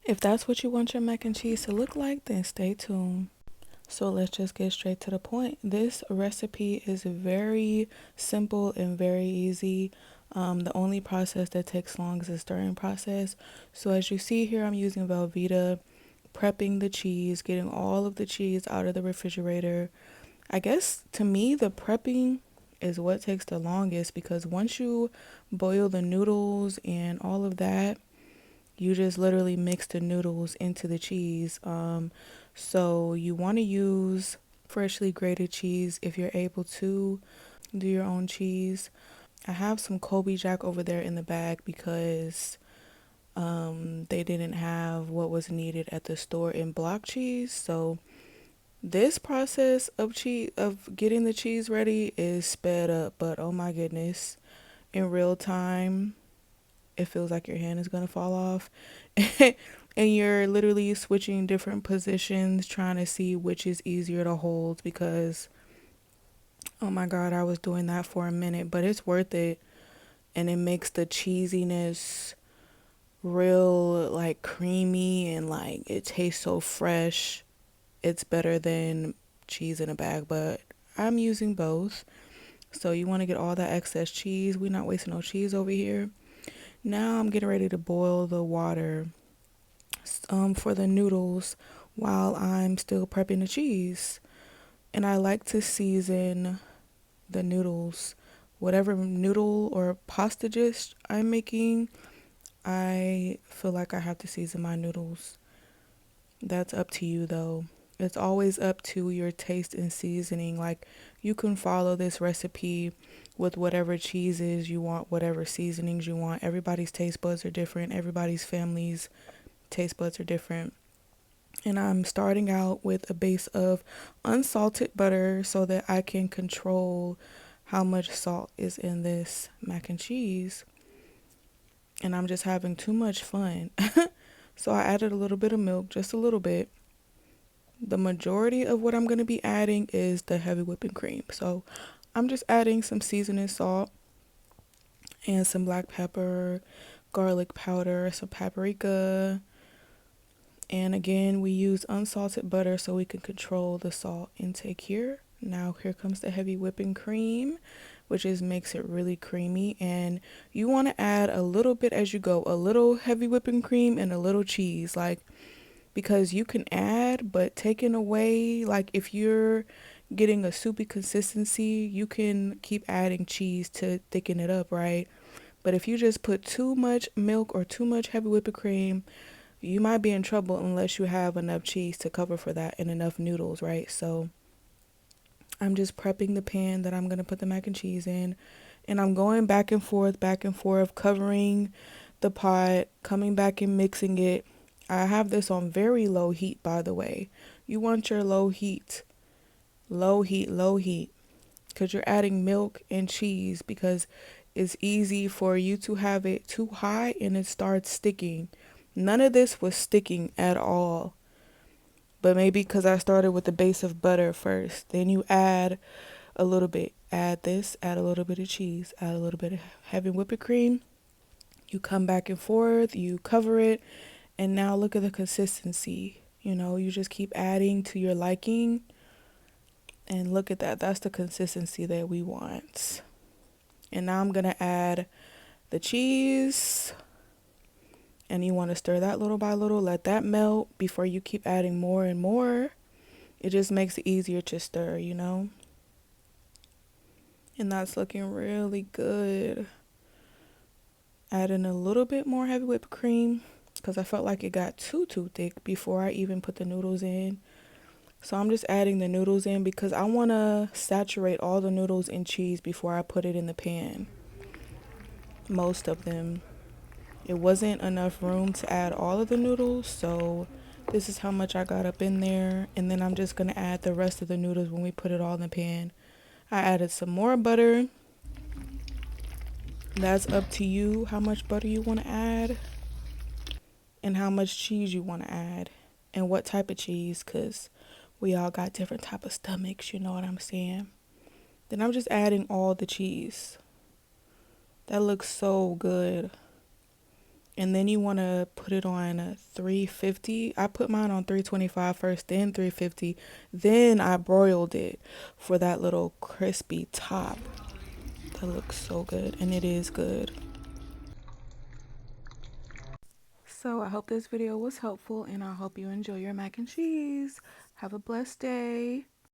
If that's what you want your mac and cheese to look like, then stay tuned. So let's just get straight to the point. This recipe is very simple and very easy. The only process that takes long is the stirring process. So as you see here, I'm using Velveeta, prepping the cheese, getting all of the cheese out of the refrigerator. I guess to me, the prepping is what takes the longest because once you boil the noodles and all of that, you just literally mix the noodles into the cheese. So you want to use freshly grated cheese if you're able to do your own cheese. I have some Kobe Jack over there in the bag because they didn't have what was needed at the store in block cheese. So this process of getting the cheese ready is sped up, but oh my goodness, in real time, it feels like your hand is gonna fall off. And you're literally switching different positions trying to see which is easier to hold because oh my god, I was doing that for a minute, but it's worth it and it makes the cheesiness real like creamy and like it tastes so fresh. It's better than cheese in a bag, but I'm using both. So you want to get all that excess cheese. We're not wasting no cheese over here. Now I'm getting ready to boil the water for the noodles while I'm still prepping the cheese. And I like to season the noodles. Whatever noodle or pasta dish I'm making, I feel like I have to season my noodles. That's up to you though. It's always up to your taste and seasoning. Like you can follow this recipe with whatever cheeses you want, whatever seasonings you want. Everybody's taste buds are different. Everybody's family's taste buds are different. And I'm starting out with a base of unsalted butter so that I can control how much salt is in this mac and cheese. And I'm just having too much fun. So I added a little bit of milk, just a little bit. The majority of what I'm going to be adding is the heavy whipping cream. So I'm just adding some seasoning salt and some black pepper, garlic powder, some paprika. And again, we use unsalted butter so we can control the salt intake here. Now here comes the heavy whipping cream, which is makes it really creamy. And you want to add a little bit as you go, a little heavy whipping cream and a little cheese, like because you can add, but taking away, like if you're getting a soupy consistency, you can keep adding cheese to thicken it up, right? But if you just put too much milk or too much heavy whipping cream, you might be in trouble unless you have enough cheese to cover for that and enough noodles, right? So I'm just prepping the pan that I'm going to put the mac and cheese in. And I'm going back and forth, covering the pot, coming back and mixing it. I have this on very low heat, by the way. You want your low heat, low heat, low heat. Because you're adding milk and cheese because it's easy for you to have it too high and it starts sticking. None of this was sticking at all. But maybe because I started with the base of butter first. Then you add a little bit. Add this, add a little bit of cheese, add a little bit of heavy whipping cream. You come back and forth, you cover it, and now look at the consistency. You know, you just keep adding to your liking. And look at that. That's the consistency that we want. And now I'm going to add the cheese. And you want to stir that little by little. Let that melt before you keep adding more and more. It just makes it easier to stir, you know. And that's looking really good. Adding a little bit more heavy whipped cream because I felt like it got too thick before I even put the noodles in. So I'm just adding the noodles in because I want to saturate all the noodles in cheese before I put it in the pan. Most of them. It wasn't enough room to add all of the noodles, so this is how much I got up in there. And then I'm just going to add the rest of the noodles when we put it all in the pan. I added some more butter. That's up to you how much butter you want to add and how much cheese you want to add and what type of cheese, because we all got different type of stomachs, you know what I'm saying? Then I'm just adding all the cheese. That looks so good. And then you want to put it on 350. I put mine on 325 first, then 350. Then I broiled it for that little crispy top. That looks so good, and it is good. So I hope this video was helpful, and I hope you enjoy your mac and cheese. Have a blessed day.